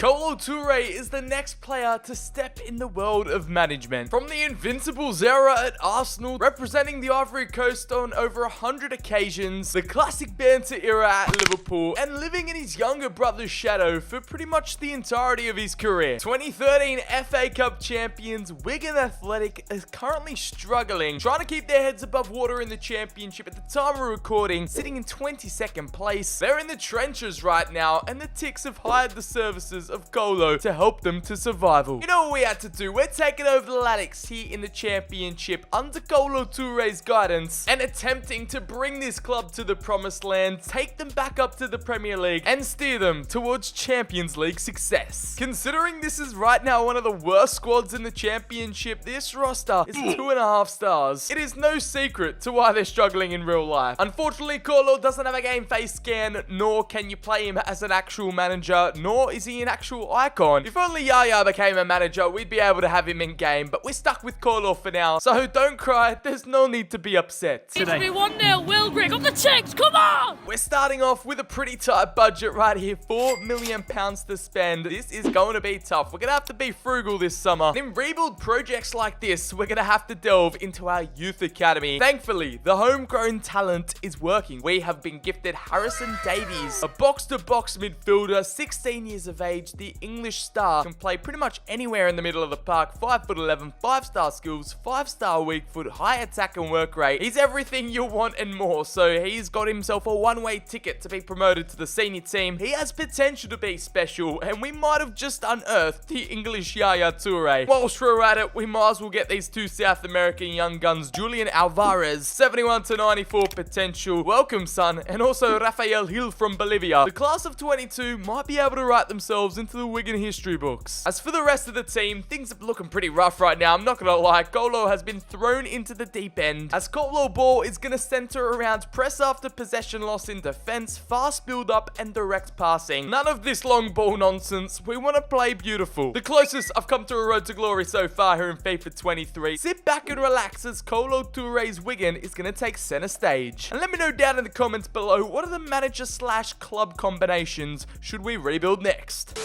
KOLO Touré is the next player to step in the world of management. From the Invincibles era at Arsenal, representing the Ivory Coast on over 100 occasions, the classic banter era at Liverpool, and living in his younger brother's shadow for pretty much the entirety of his career. 2013 FA Cup champions Wigan Athletic is currently struggling, trying to keep their heads above water in the championship at the time of recording, sitting in 22nd place. They're in the trenches right now, and the Ticks have hired the services of KOLO to help them to survival. You know what we had to do? We're taking over the Latics here in the championship under KOLO Touré's guidance and attempting to bring this club to the promised land, take them back up to the Premier League and steer them towards Champions League success. Considering this is right now one of the worst squads in the championship, this roster is 2.5 stars. It is no secret to why they're struggling in real life. Unfortunately, KOLO doesn't have a game face scan, nor can you play him as an actual manager, nor is he an actual icon. If only Yaya became a manager, we'd be able to have him in game, but we're stuck with KOLO for now, so don't cry, there's no need to be upset. It's be 1-0, Will Grigg on the Ticks, come on! We're starting off with a pretty tight budget right here, £4 million to spend. This is going to be tough. We're going to have to be frugal this summer. And in rebuild projects like this, we're going to have to delve into our youth academy. Thankfully, the homegrown talent is working. We have been gifted Harrison Davies, a box-to-box midfielder, 16 years of age, the English star, can play pretty much anywhere in the middle of the park, 5'11", 5-star skills, 5-star weak foot, high attack and work rate. He's everything you'll want and more, so he's got himself a one-way ticket to be promoted to the senior team. He has potential to be special, and we might have just unearthed the English Yaya Touré. Whilst we're at it, we might as well get these two South American young guns, Julian Alvarez, 71 to 94 potential, welcome son, and also Rafael Gil from Bolivia. The class of 22 might be able to write themselves into the Wigan history books. As for the rest of the team, things are looking pretty rough right now, I'm not gonna lie. KOLO has been thrown into the deep end, as KOLO ball is gonna center around press after possession loss in defense, fast build up, and direct passing. None of this long ball nonsense, we want to play beautiful. The closest I've come to a road to glory so far here in FIFA 23. Sit back and relax as KOLO Touré's Wigan is going to take center stage. And let me know down in the comments below, what are the manager / club combinations should we rebuild next?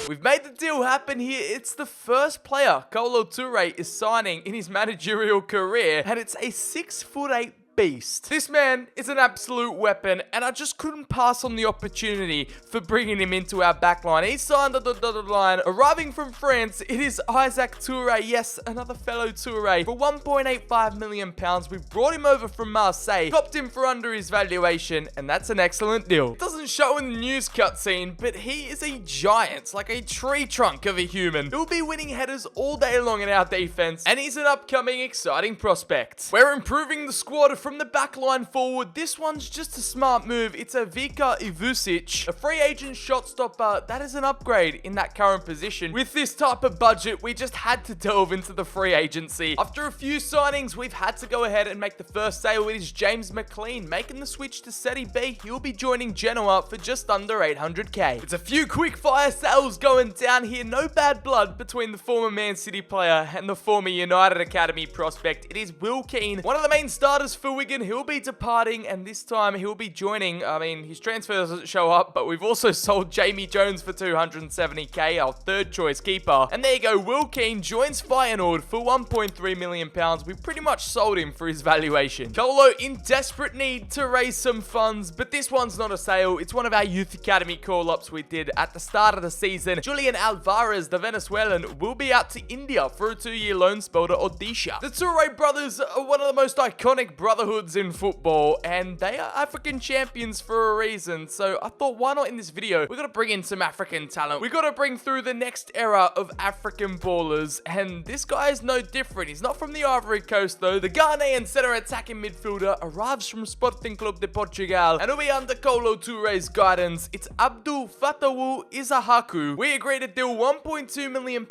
We've made the deal happen here. It's the first player KOLO Touré is signing in his managerial career, and it's a 6'8" beast. This man is an absolute weapon, and I just couldn't pass on the opportunity for bringing him into our backline. He signed on the dotted line. Arriving from France, it is Isaac Touré. Yes, another fellow Touré. For £1.85 million, we've brought him over from Marseille, copped him for under his valuation, and that's an excellent deal. It doesn't show in the news cutscene, but he is a giant, like a tree trunk of a human. He'll be winning headers all day long in our defense, and he's an upcoming exciting prospect. We're improving the squad from the back line forward. This one's just a smart move. It's a Vika Ivusic, a free agent shot stopper. That is an upgrade in that current position. With this type of budget, we just had to delve into the free agency. After a few signings, we've had to go ahead and make the first sale. It is James McLean making the switch to Serie B. He'll be joining Genoa for just under 800k. It's a few quick fire sales going down here. No bad blood between the former Man City player and the former United Academy prospect. It is Will Keane, one of the main starters for Wigan. He'll be departing, and this time he'll be joining. I mean, his transfer doesn't show up, but we've also sold Jamie Jones for 270k, our third choice keeper. And there you go, Will Keane joins Feyenoord for £1.3 million. We pretty much sold him for his valuation. KOLO in desperate need to raise some funds, but this one's not a sale. It's one of our youth academy call-ups we did at the start of the season. Julian Alvarez, the Venezuelan, will be out to India for a 2-year loan spell to Odisha. The Touré brothers are one of the most iconic brotherhoods in football, and they are African champions for a reason. So I thought, why not in this video? We gotta bring in some African talent. We gotta bring through the next era of African ballers, and this guy is no different. He's not from the Ivory Coast though. The Ghanaian center attacking midfielder arrives from Sporting Club de Portugal, and will be under KOLO Touré's guidance. It's Abdul Fatawu Izahaku. We agreed to deal £1.2 million,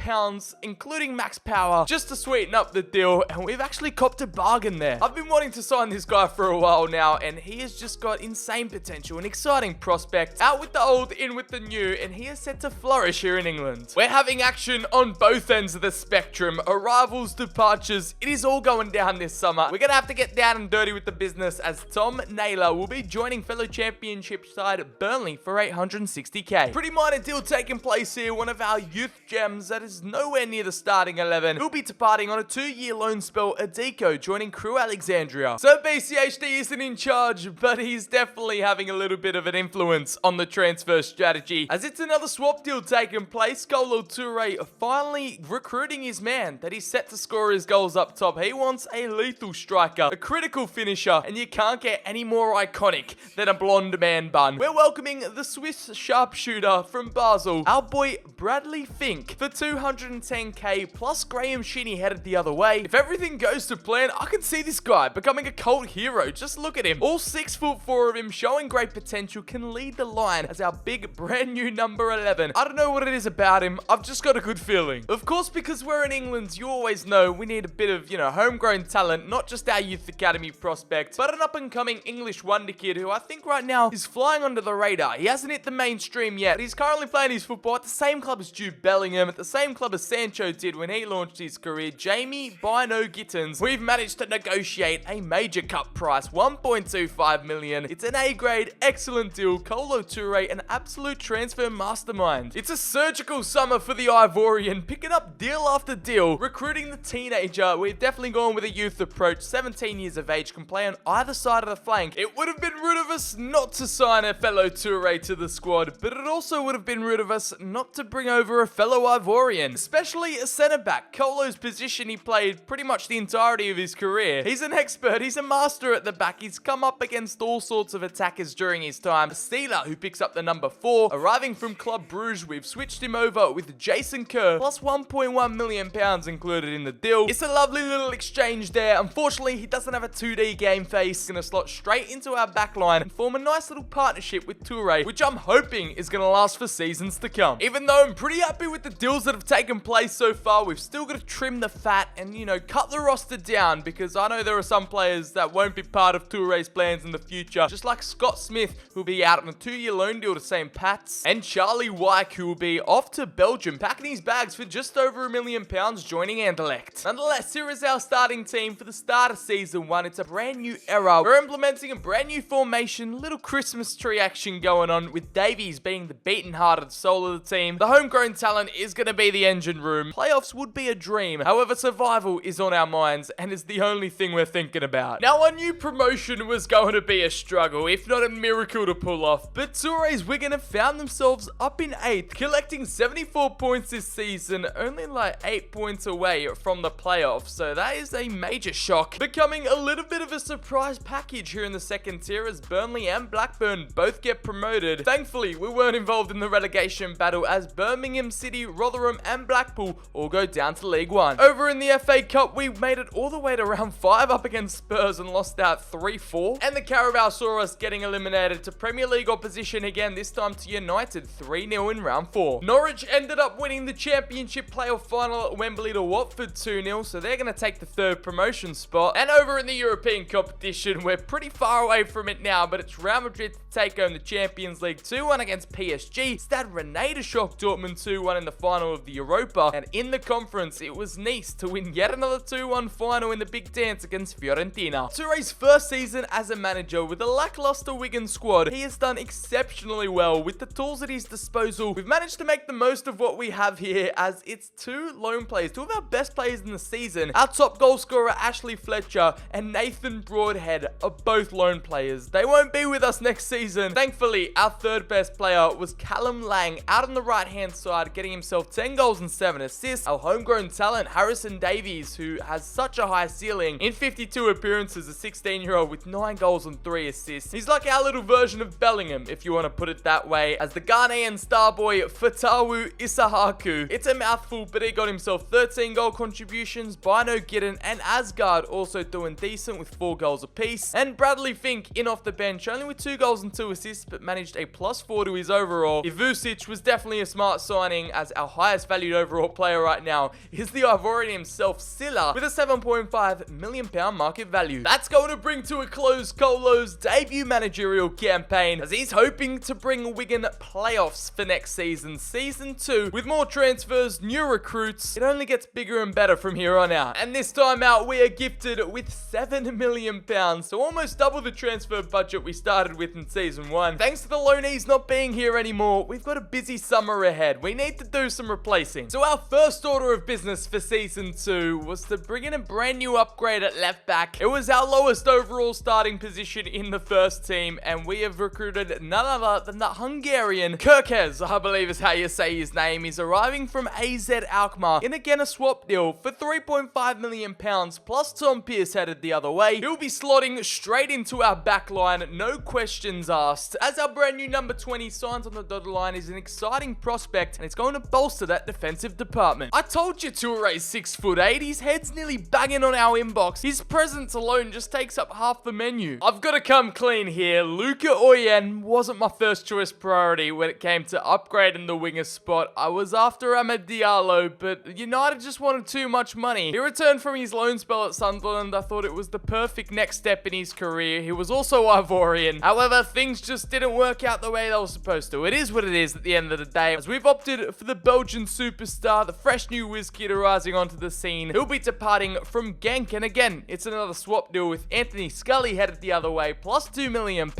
including max power, just to sweeten up the deal, and we've actually copped a bargain there. I've been wanting to sign following this guy for a while now, and he has just got insane potential and exciting prospects. Out with the old, in with the new, and he is set to flourish here in England. We're having action on both ends of the spectrum. Arrivals, departures, it is all going down this summer. We're gonna have to get down and dirty with the business, as Tom Naylor will be joining fellow championship side Burnley for 860k. Pretty minor deal taking place here. One of our youth gems that is nowhere near the starting 11 will be departing on a 2-year loan spell. Adeko joining Crew Alexandria. So BCHD isn't in charge, but he's definitely having a little bit of an influence on the transfer strategy, as it's another swap deal taking place. KOLO Touré finally recruiting his man that he's set to score his goals up top. He wants a lethal striker, a critical finisher, and you can't get any more iconic than a blonde man bun. We're welcoming the Swiss sharpshooter from Basel, our boy Bradley Fink, for 210k, plus Graham Shinnie headed the other way. If everything goes to plan, I can see this guy becoming a cult hero. Just look at him. All 6'4" of him, showing great potential, can lead the line as our big brand new number 11. I don't know what it is about him. I've just got a good feeling. Of course, because we're in England, you always know we need a bit of, homegrown talent, not just our youth academy prospect, but an up-and-coming English wonder kid who I think right now is flying under the radar. He hasn't hit the mainstream yet, but he's currently playing his football at the same club as Jude Bellingham, at the same club as Sancho did when he launched his career. Jamie Bino Gittins. We've managed to negotiate a major cup price, 1.25 million. It's an A-grade, excellent deal. KOLO Touré, an absolute transfer mastermind. It's a surgical summer for the Ivorian, picking up deal after deal, recruiting the teenager. We've definitely gone with a youth approach. 17 years of age, can play on either side of the flank. It would have been rude of us not to sign a fellow Touré to the squad, but it also would have been rude of us not to bring over a fellow Ivorian, especially a centre-back. KOLO's position he played pretty much the entirety of his career. He's an expert, he's a master at the back. He's come up against all sorts of attackers during his time. Steeler, who picks up the number 4, arriving from Club Bruges. We've switched him over with Jason Kerr, plus 1.1 million pounds included in the deal. It's a lovely little exchange there. Unfortunately, he doesn't have a 2D game face. He's gonna slot straight into our backline and form a nice little partnership with Touré, which I'm hoping is gonna last for seasons to come. Even though I'm pretty happy with the deals that have taken place so far, we've still got to trim the fat and, cut the roster down, because I know there are some players that won't be part of Touré's plans in the future, just like Scott Smith, who'll be out on a 2-year loan deal to St. Pat's, and Charlie Wyke, who will be off to Belgium, packing his bags for just over £1 million, joining Anderlecht. Nonetheless, here is our starting team for the start of Season 1. It's a brand new era. We're implementing a brand new formation, little Christmas tree action going on, with Davies being the beaten-hearted soul of the team. The homegrown talent is going to be the engine room. Playoffs would be a dream. However, survival is on our minds and is the only thing we're thinking about. Now, our new promotion was going to be a struggle, if not a miracle to pull off, but Touré's Wigan have found themselves up in 8th, collecting 74 points this season, only like 8 points away from the playoffs, so that is a major shock, becoming a little bit of a surprise package here in the second tier, as Burnley and Blackburn both get promoted. Thankfully, we weren't involved in the relegation battle, as Birmingham City, Rotherham and Blackpool all go down to League One. Over in the FA Cup, we made it all the way to round 5 up against Spurs and lost out 3-4, and the Carabao saw us getting eliminated to Premier League opposition again, this time to United 3-0 in round 4. Norwich ended up winning the Championship playoff final at Wembley to Watford 2-0, so they're going to take the 3rd promotion spot. And over in the European competition, we're pretty far away from it now, but it's Real Madrid to take home the Champions League 2-1 against PSG. Stade Rennais to shock Dortmund 2-1 in the final of the Europa, and in the conference, it was Nice to win yet another 2-1 final in the big dance against Fiorentina. Touré's first season as a manager with a lackluster Wigan squad, he has done exceptionally well with the tools at his disposal. We've managed to make the most of what we have here, as it's 2 lone players, 2 of our best players in the season. Our top goal scorer Ashley Fletcher and Nathan Broadhead are both lone players. They won't be with us next season. Thankfully, our 3rd best player was Callum Lang, out on the right hand side, getting himself 10 goals and 7 assists. Our homegrown talent Harrison Davies, who has such a high ceiling, in 52 appearances, a 16-year-old with 9 goals and 3 assists. He's like our little version of Bellingham, if you want to put it that way, as the Ghanaian star boy Fatawu Isahaku. It's a mouthful, but he got himself 13 goal contributions. Bino Gideon and Asgard also doing decent with 4 goals apiece, and Bradley Fink in off the bench, only with 2 goals and 2 assists, but managed a +4 to his overall. Ivusic was definitely a smart signing, as our highest valued overall player right now is the Ivorian himself, Silla, with a £7.5 million market value. value. That's going to bring to a close Kolo's debut managerial campaign, as he's hoping to bring Wigan playoffs for next season, Season 2. With more transfers, new recruits, it only gets bigger and better from here on out. And this time out, we are gifted with £7 million, so almost double the transfer budget we started with in Season 1. Thanks to the loanees not being here anymore, we've got a busy summer ahead. We need to do some replacing. So our first order of business for Season 2 was to bring in a brand new upgrade at left back. It was our lowest overall starting position in the first team, and we have recruited none other than the Hungarian Kirkez, I believe is how you say his name. He's arriving from AZ Alkmaar in again a swap deal for £3.5 million, plus Tom Pearce headed the other way. He'll be slotting straight into our back line, no questions asked. As our brand new number 20 signs on the dotted line, is an exciting prospect, and it's going to bolster that defensive department. I told you Touré's 6'8", his head's nearly banging on our inbox. His presence alone just takes up half the menu. I've got to come clean here. Luca Oyen wasn't my first choice priority when it came to upgrading the winger spot. I was after Amad Diallo, but United just wanted too much money. He returned from his loan spell at Sunderland. I thought it was the perfect next step in his career. He was also Ivorian. However, things just didn't work out the way they were supposed to. It is what it is at the end of the day, as we've opted for the Belgian superstar, the fresh new whiz kid rising onto the scene. He'll be departing from Genk, and again, it's another swap deal with Anthony Scully headed the other way, plus £2 million.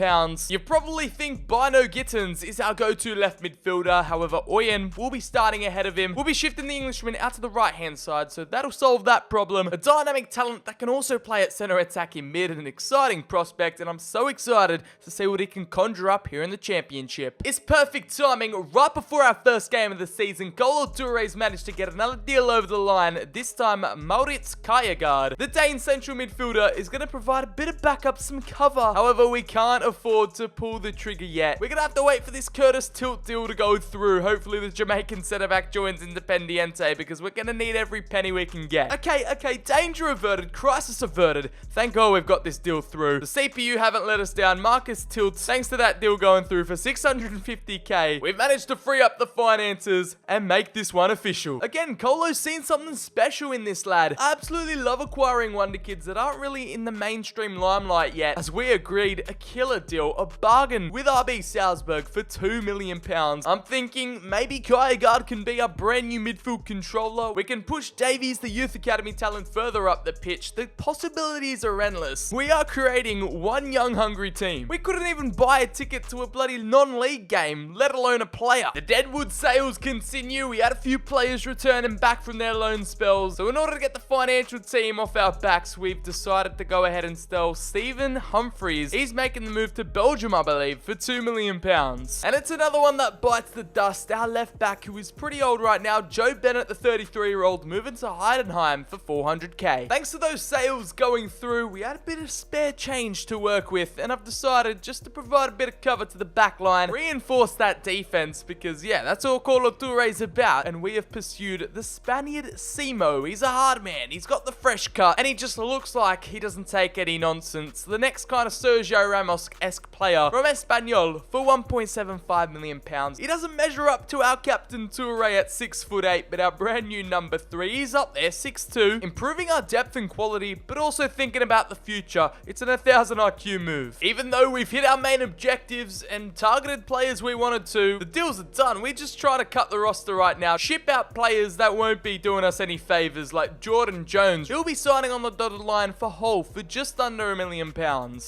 You probably think Bino Gittins is our go-to left midfielder. However, Oyen will be starting ahead of him. We'll be shifting the Englishman out to the right-hand side, so that'll solve that problem. A dynamic talent that can also play at centre attack in mid, and an exciting prospect, and I'm so excited to see what he can conjure up here in the championship. It's perfect timing. Right before our first game of the season, KOLO TOURÉ's managed to get another deal over the line, this time Maurits Kjærgaard. The Dane central midfielder is going to provide a bit of backup, some cover. However, we can't afford to pull the trigger yet. We're going to have to wait for this Curtis Tilt deal to go through. Hopefully the Jamaican centre-back joins Independiente, because we're going to need every penny we can get. Okay, danger averted, crisis averted. Thank God we've got this deal through. The CPU haven't let us down. Marcus Tilt, thanks to that deal going through for 650k, we've managed to free up the finances and make this one official. Again, Kolo's seen something special in this lad. I absolutely love acquiring wonder kids that aren't really in the mainstream limelight yet, as we agreed a killer deal, a bargain with RB Salzburg for £2 million. I'm thinking maybe Kjærgaard can be our brand new midfield controller. We can push Davies, the youth academy talent, further up the pitch. The possibilities are endless. We are creating one young hungry team. We couldn't even buy a ticket to a bloody non-league game, let alone a player. The Deadwood sales continue. We had a few players returning back from their loan spells, so in order to get the financial team off our backs, we've decided to go ahead and sell Stephen Humphreys. He's making the move to Belgium, I believe, for £2 million. And it's another one that bites the dust. Our left back, who is pretty old right now, Joe Bennett, the 33-year-old, moving to Heidenheim for 400k. Thanks to those sales going through, we had a bit of spare change to work with, and I've decided just to provide a bit of cover to the back line, reinforce that defense, because yeah, that's all KOLO TOURÉ's about, and we have pursued the Spaniard Simo. He's a hard man, he's got the fresh cut, and he just looks like he doesn't take any nonsense. The next kind of Sergio Ramos-esque player from Espanyol for £1.75 million. He doesn't measure up to our captain Touré at 6'8", but our brand new number 3, he's up there, 6'2", improving our depth and quality, but also thinking about the future. It's an 1000 IQ move. Even though we've hit our main objectives and targeted players we wanted to, the deals are done. We just try to cut the roster right now, ship out players that won't be doing us any favors, like Jordan Jones. He'll be signing on the dotted line for Hull for just under £1 million.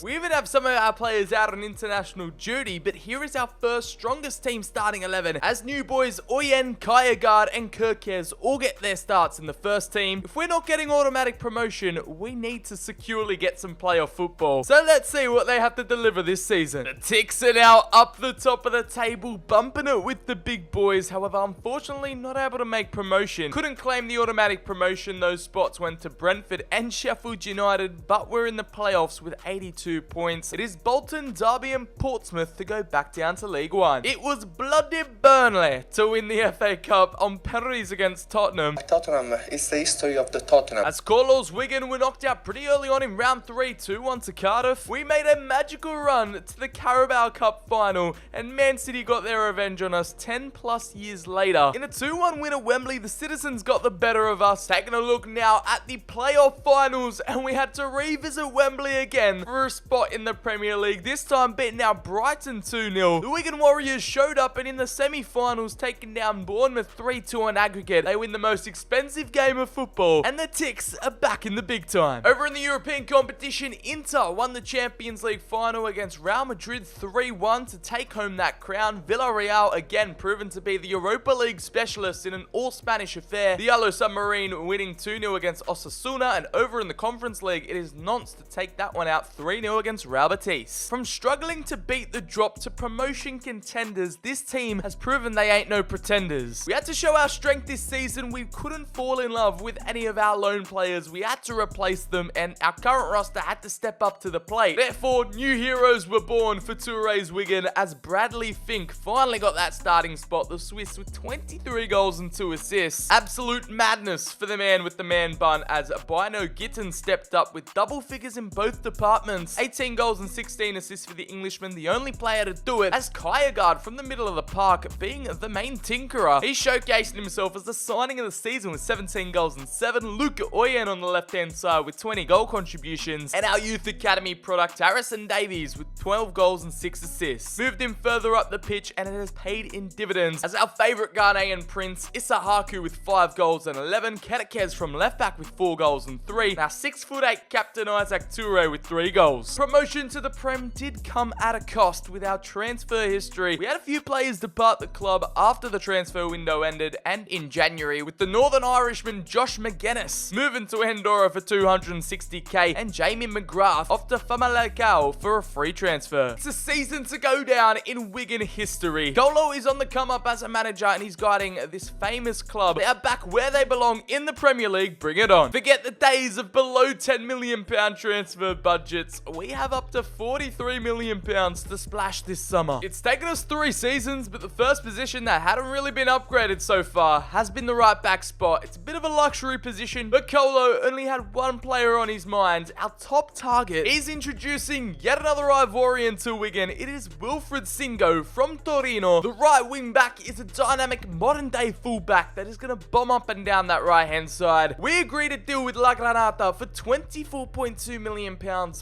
We even have some of our players out on international duty, but here is our first strongest team starting 11, as new boys Oyen, Kjærgaard, and Kirkez all get their starts in the first team. If we're not getting automatic promotion, we need to securely get some playoff football. So let's see what they have to deliver this season. The Ticks are now up the top of the table, bumping it with the big boys. However, unfortunately, not able to make promotion. Couldn't claim the automatic promotion. Those spots went to Brentford and Sheffield United, but we're in the playoffs with 82 points. It is Bolton, Derby, and Portsmouth to go back down to League One. It was bloody Burnley to win the FA Cup on penalties against Tottenham. Tottenham is the history of the Tottenham. As KOLO's Wigan were knocked out pretty early on in round 3, 2-1 to Cardiff, we made a magical run to the Carabao Cup final, and Man City got their revenge on us 10 plus years later. In a 2-1 win at Wembley, the Citizens got the better of us. Taking a look now at the playoff finals, and we had had to revisit Wembley again for a spot in the Premier League, this time beating out Brighton 2-0. The Wigan Warriors showed up and in the semi-finals taking down Bournemouth 3-2 on aggregate. They win the most expensive game of football, and the Ticks are back in the big time. Over in the European competition, Inter won the Champions League final against Real Madrid 3-1 to take home that crown. Villarreal again proven to be the Europa League specialists in an all-Spanish affair. The Yellow Submarine winning 2-0 against Osasuna, and over in the Conference League, it is Nantes to take that one out 3-0 against Real Betis. From struggling to beat the drop to promotion contenders, this team has proven they ain't no pretenders. We had to show our strength this season. We couldn't fall in love with any of our loan players. We had to replace them, and our current roster had to step up to the plate. Therefore, new heroes were born for Touré's Wigan as Bradley Fink finally got that starting spot. The Swiss with 23 goals and 2 assists. Absolute madness for the man with the man bun as Bino Gittin stepped up with double figures in both departments. 18 goals and 16 assists for the Englishman, the only player to do it, as Kiergaard from the middle of the park being the main tinkerer. He showcased himself as the signing of the season with 17 goals and 7. Luke Oyen on the left-hand side with 20 goal contributions, and our youth academy product Harrison Davies with 12 goals and 6 assists. Moved him further up the pitch, and it has paid in dividends as our favourite Ghanaian prince Isahaku with 5 goals and 11, Kerekes from left back with 4 goals and 3, and our 6'8" captain Isaac Toure with 3 goals. Promotion to the Prem did come at a cost with our transfer history. We had a few players depart the club after the transfer window ended, and in January, with the Northern Irishman Josh McGuinness moving to Andorra for 260k, and Jamie McGrath off to Famalicão for a free transfer. It's a season to go down in Wigan history. KOLO is on the come up as a manager, and he's guiding this famous club. They are back where they belong in the Premier League. Bring it on. Forget the days of below £10 million transfer budgets. We have up to £43 million to splash this summer. It's taken us 3 seasons, but the first position that hadn't really been upgraded so far has been the right back spot. It's a bit of a luxury position, but KOLO only had one player on his mind, our top target. He's introducing yet another Ivorian to Wigan. It is Wilfred Singo from Torino. The right wing back is a dynamic modern day fullback that is going to bomb up and down that right hand side. We agreed to deal with La Granata for £24.2 million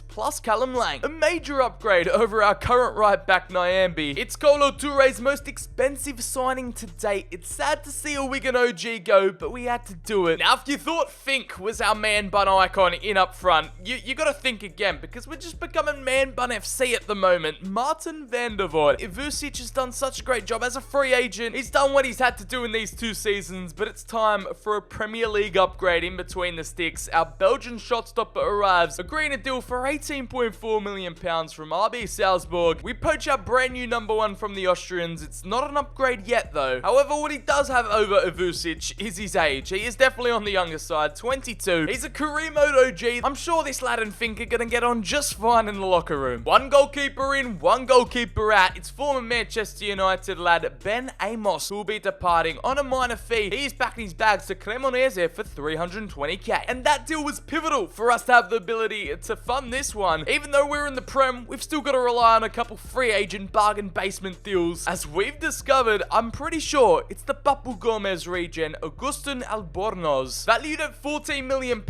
plus Callum Lang, a major upgrade over our current right back Nyambi. It's KOLO TOURÉ's most expensive signing to date. It's sad to see a Wigan OG go, but we had to do it. Now, if you thought Fink was our man bun icon in up front, you gotta think again, because we're just becoming man bun FC at the moment. Martin van der Voort. Ivusic has done such a great job as a free agent. He's done what he's had to do in these 2 seasons, but it's time for a Premier League upgrade in between the sticks. Our Belgian shot stopper arrives, agreeing a deal for £18.4 million from RB Salzburg. We poach our brand new number 1 from the Austrians. It's not an upgrade yet though. However, what he does have over Ivusic is his age. He is definitely on the younger side, 22. He's a career mode OG. I'm sure this lad and Fink are gonna get on just fine in the locker room. 1 goalkeeper in, 1 goalkeeper out. It's former Manchester United lad Ben Amos who will be departing on a minor fee. He is packing his bags to Cremonese for 320k. And that deal was pivotal for us to have the ability to fund this one. Even though we're in the Prem, we've still got to rely on a couple free agent bargain basement deals. As we've discovered, I'm pretty sure it's the Papu Gomez regen, Augustin Albornoz, valued at £14 million,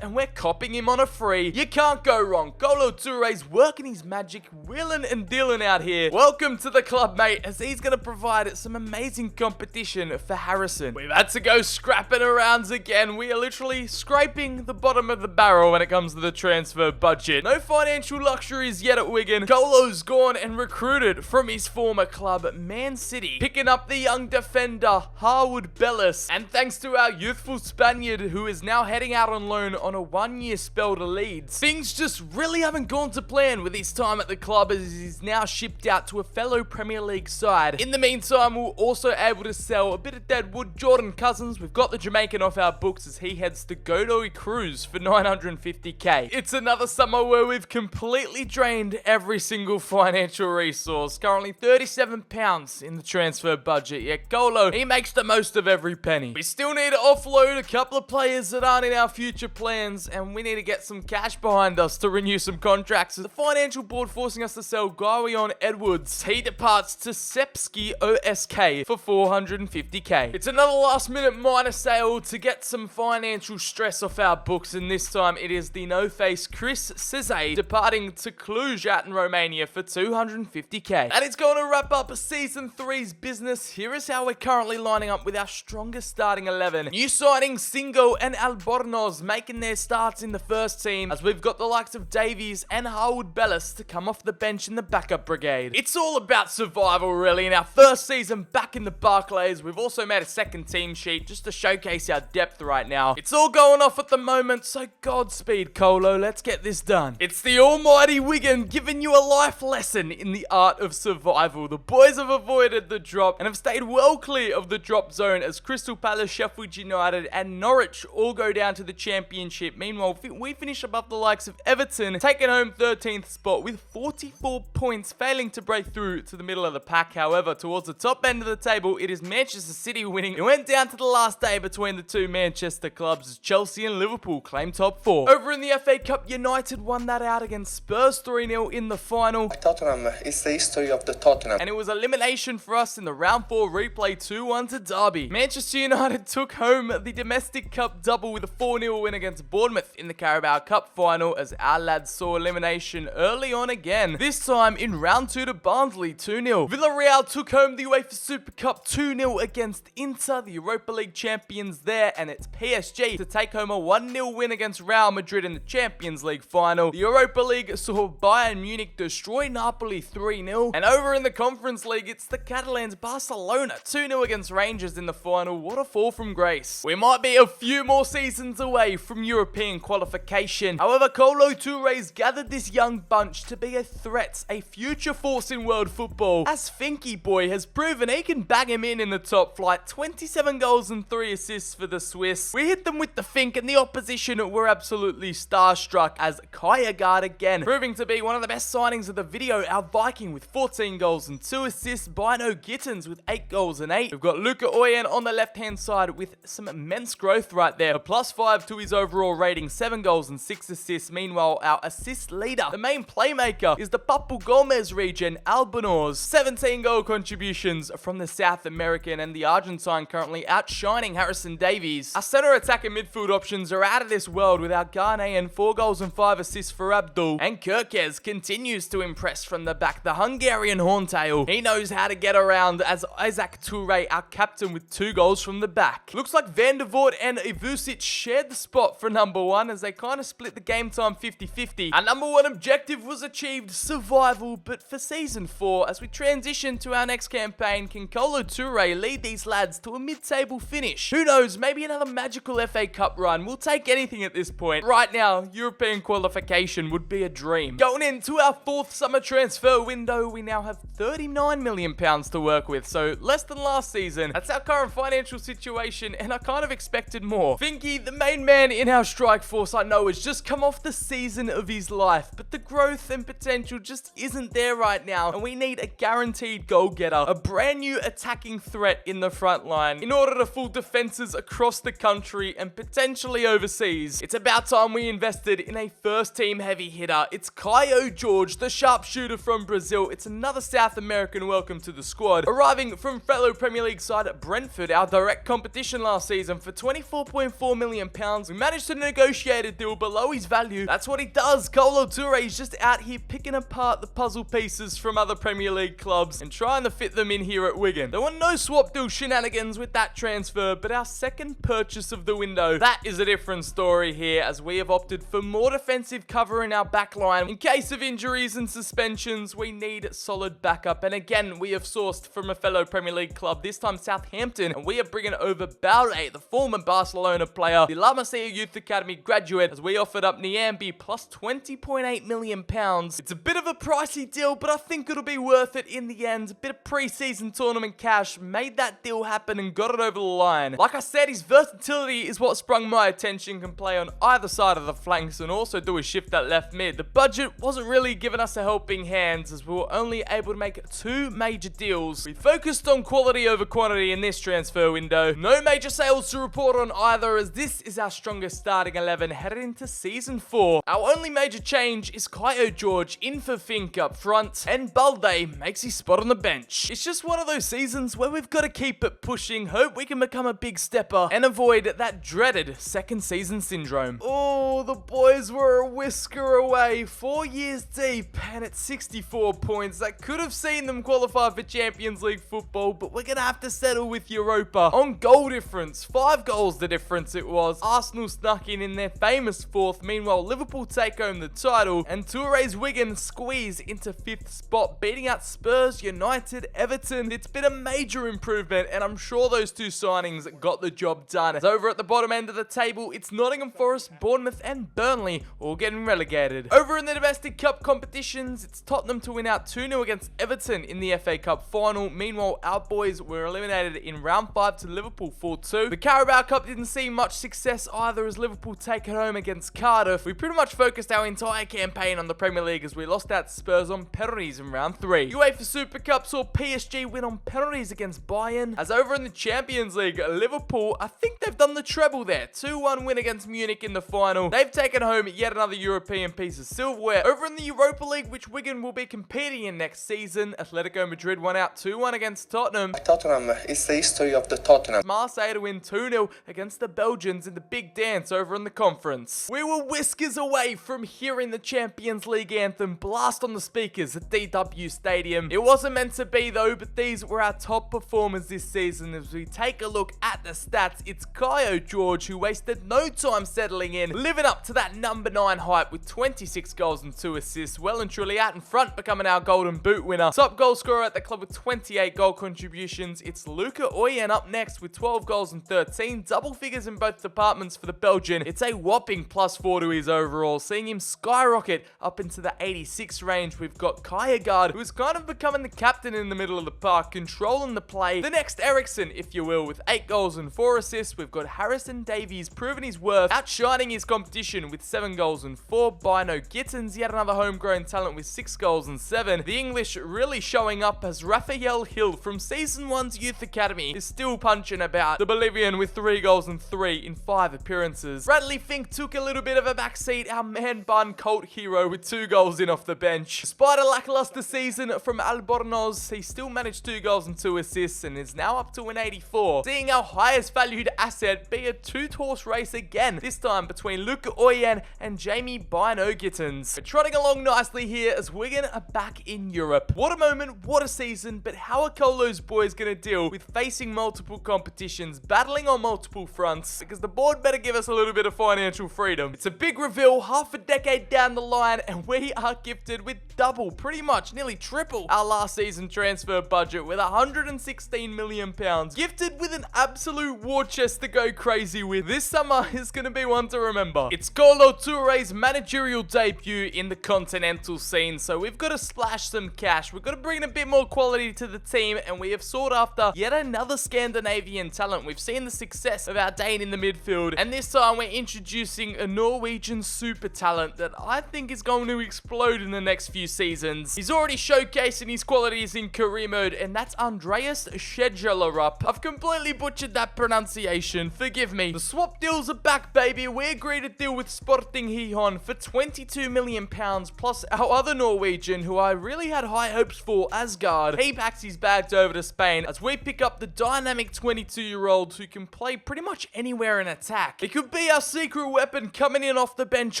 and we're copping him on a free. You can't go wrong. KOLO TOURÉ's working his magic, wheeling and dealing out here. Welcome to the club, mate, as he's going to provide some amazing competition for Harrison. We've had to go scrapping around again. We are literally scraping the bottom of the barrel when it comes to the transfer budget. No financial luxuries yet at Wigan. KOLO's gone and recruited from his former club, Man City, picking up the young defender, Harwood Bellis, and thanks to our youthful Spaniard who is now heading out on loan on a 1-year spell to Leeds. Things just really haven't gone to plan with his time at the club, as he's now shipped out to a fellow Premier League side. In the meantime, we're also able to sell a bit of deadwood. Jordan Cousins, we've got the Jamaican off our books as he heads to Godoy Cruz for 950k. It's another summer where we've completely drained every single financial resource. Currently £37 in the transfer budget. Yet KOLO, he makes the most of every penny. We still need to offload a couple of players that aren't in our future plans, and we need to get some cash behind us to renew some contracts. The financial board forcing us to sell Guyon Edwards. He departs to Sepski OSK for 450k. It's another last minute minor sale to get some financial stress off our books, and this time time, it is the no-face Chris Cizé departing to Cluj out in Romania for 250k. And it's going to wrap up Season 3's business. Here is how we're currently lining up with our strongest starting 11. New signings Singo and Albornoz making their starts in the first team, as we've got the likes of Davies and Harwood Bellis to come off the bench in the backup brigade. It's all about survival really in our first season back in the Barclays. We've also made a second team sheet just to showcase our depth right now. It's all going off at the moment, so Godspeed, Kolo. Let's get this done. It's the almighty Wigan giving you a life lesson in the art of survival. The boys have avoided the drop and have stayed well clear of the drop zone as Crystal Palace, Sheffield United and Norwich all go down to the championship. Meanwhile, we finish above the likes of Everton, taking home 13th spot with 44 points, failing to break through to the middle of the pack. However, towards the top end of the table, it is Manchester City winning. It went down to the last day between the two Manchester clubs as Chelsea and Liverpool claim top 4. Over in the FA Cup, United won that out against Spurs 3-0 in the final. Tottenham is the history of the Tottenham. And it was elimination for us in the round 4 replay 2-1 to Derby. Manchester United took home the domestic cup double with a 4-0 win against Bournemouth in the Carabao Cup final as our lads saw elimination early on again. This time in round 2 to Barnsley 2-0. Villarreal took home the UEFA Super Cup 2-0 against Inter, the Europa League champions there, and it's PSG to take home a 1-0 win against Real Madrid in the Champions League final. The Europa League saw Bayern Munich destroy Napoli 3-0. And over in the Conference League, it's the Catalans Barcelona 2-0 against Rangers in the final. What a fall from grace. We might be a few more seasons away from European qualification. However, KOLO TOURÉ's gathered this young bunch to be a threat, a future force in world football, as Finky Boy has proven he can bag him in the top flight. 27 goals and 3 assists for the Swiss. We hit them with the Fink and the opposition were absolutely starstruck as Kajagard again, proving to be one of the best signings of the video. Our Viking with 14 goals and 2 assists. Bino Gittins with 8 goals and 8. We've got Luca Oyen on the left-hand side with some immense growth right there. A +5 to his overall rating, 7 goals and 6 assists. Meanwhile, our assist leader, the main playmaker, is the Papu Gomez region, Albornoz. 17 goal contributions from the South American and the Argentine currently outshining Harrison Davies. Our centre attack and midfield options are out of this world with our Ghanaian 4 goals and 5 assists for Abdul. And Kirkez continues to impress from the back. The Hungarian Horntail, he knows how to get around as Isaac Touré, our captain, with 2 goals from the back. Looks like Van der Voort and Ivusic shared the spot for number 1 as they kind of split the game time 50-50. Our number 1 objective was achieved, survival, but for season 4, as we transition to our next campaign, can KOLO TOURÉ lead these lads to a mid-table finish? Who knows, maybe another magical FA Cup run. We'll take anything at this point. Right now, European qualification would be a dream. Going into our 4th summer transfer window, we now have £39 million to work with, so less than last season. That's our current financial situation, and I kind of expected more. Finky, the main man in our strike force, I know, has just come off the season of his life, but the growth and potential just isn't there right now, and we need a guaranteed goal-getter, a brand new attacking threat in the front line in order to fool defenses across the country and potentially overseas. It's about time we invested in a first-team heavy hitter. It's Caio Jorge, the sharpshooter from Brazil. It's another South American welcome to the squad, arriving from fellow Premier League side Brentford, our direct competition last season, for £24.4 million. We managed to negotiate a deal below his value. That's what he does. KOLO TOURÉ is just out here picking apart the puzzle pieces from other Premier League clubs and trying to fit them in here at Wigan. There were no swap deal shenanigans with that transfer, but our second purchase of the window, that is a different story here, as we have opted for more defensive cover in our back line. In case of injuries and suspensions, we need solid backup, and again, we have sourced from a fellow Premier League club, this time Southampton, and we are bringing over Baule, the former Barcelona player, the La Masia Youth Academy graduate, as we offered up Niambi plus £20.8 million. It's a bit of a pricey deal, but I think it'll be worth it in the end. A bit of pre-season tournament cash made that deal happen and got it over the line. Like I said, his versatility is what sprung my attention. Can play on either side of the flanks and also do a shift at left mid. The budget wasn't really giving us a helping hand, as we were only able to make 2 major deals. We focused on quality over quantity in this transfer window. No major sales to report on either, as this is our strongest starting 11 headed into season 4. Our only major change is Caio Jorge in for Fink up front, and Balde makes his spot on the bench. It's just one of those seasons where we've got to keep it pushing, hope we can become a big stepper, and avoid that dreaded second season syndrome. Oh, the boys were a whisker away, 4 years deep, and at 64 points. That could have seen them qualify for Champions League football, but we're going to have to settle with Europa. On goal difference, 5 goals the difference it was. Arsenal snuck in their famous 4th. Meanwhile, Liverpool take home the title, and Touré's Wigan squeeze into 5th spot, beating out Spurs, United, Everton. It's been a major improvement, and I'm sure those 2 signings got the job done. As over at the bottom end of the table, it's Nottingham Forest, Bournemouth, and Burnley all getting relegated. Over in the domestic cup competitions, it's Tottenham to win out 2-0 against Everton in the FA Cup final. Meanwhile, our boys were eliminated in round 5 to Liverpool 4-2. The Carabao Cup didn't see much success either as Liverpool take it home against Cardiff. We pretty much focused our entire campaign on the Premier League as we lost out to Spurs on penalties in round 3. UEFA Super Cup saw PSG win on penalties against Bayern. As over in the Champions League, Liverpool, I think they've done the treble there. 2-1 win against Munich in the final. They've taken home yet another European piece of silverware. Over in the Europa League, which Wigan will be competing in next season, Atletico Madrid won out 2-1 against Tottenham. Tottenham is the history of the Tottenham. Marseille to win 2-0 against the Belgians in the big dance over in the conference. We were whiskers away from hearing the Champions League anthem blast on the speakers at DW Stadium. It wasn't meant to be though, but these were our top performers this season. As we take a look at the stats, it's KO George who wasted no time settling in, living up to that number 9 hype with 26 goals and 2 assists, well and truly out in front, becoming our Golden Boot winner. Top goal scorer at the club with 28 goal contributions, it's Luca Oyen up next with 12 goals and 13, double figures in both departments for the Belgian. It's a whopping +4 to his overall, seeing him skyrocket up into the 86 range. We've got Kjaergaard, who's kind of becoming the captain in the middle of the park, controlling the play. The next Eriksson, if you will, with 8 goals and 4 assists. We've got Harrison Davies proving his worth, outshining his competition with 7 goals and 4. Bino Gittins, yet another homegrown talent with 6 goals and 7. The English really showing up as Rafael Hill from Season 1's Youth Academy is still punching about. The Bolivian with 3 goals and 3 in 5 appearances. Bradley Fink took a little bit of a backseat, our man bun cult hero with 2 goals in off the bench. Despite a lackluster season from Albornoz, he still managed 2 goals and 2 assists and is now up to an 84, seeing our highest valued asset be a 2-horse race again, this time between Luca Oyen and Jamie Bino Gittins. We're trotting along nicely here as Wigan are back in Europe. What a moment, what a season, but how are KOLO's boys going to deal with facing multiple competitions, battling on multiple fronts, because the board better give us a little bit of financial freedom. It's a big reveal, half a decade down the line, and we are gifted with double, pretty much nearly triple our last season transfer budget with £116 million, gifted with an absolute war chest to go crazy with. This summer is going to be one to remember. It's KOLO TOURÉ's managerial debut in the continental scene, so we've got to splash some cash. We've got to bring a bit more quality to the team, and we have sought after yet another Scandinavian talent. We've seen the success of our Dane in the midfield, and this time we're introducing a Norwegian super talent that I think is going to explode in the next few seasons. He's already showcasing his qualities in career mode, and that's Andreas Schedelerup. I've completely butchered that pronunciation, forgive me. The swap deals are back, baby. We agreed to deal with Sporting Gijón for £22 million, plus our other Norwegian, who I really had high hopes for, Asgard. He packs his bags over to Spain as we pick up the dynamic 22-year-old who can play pretty much anywhere in attack. It could be our secret weapon coming in off the bench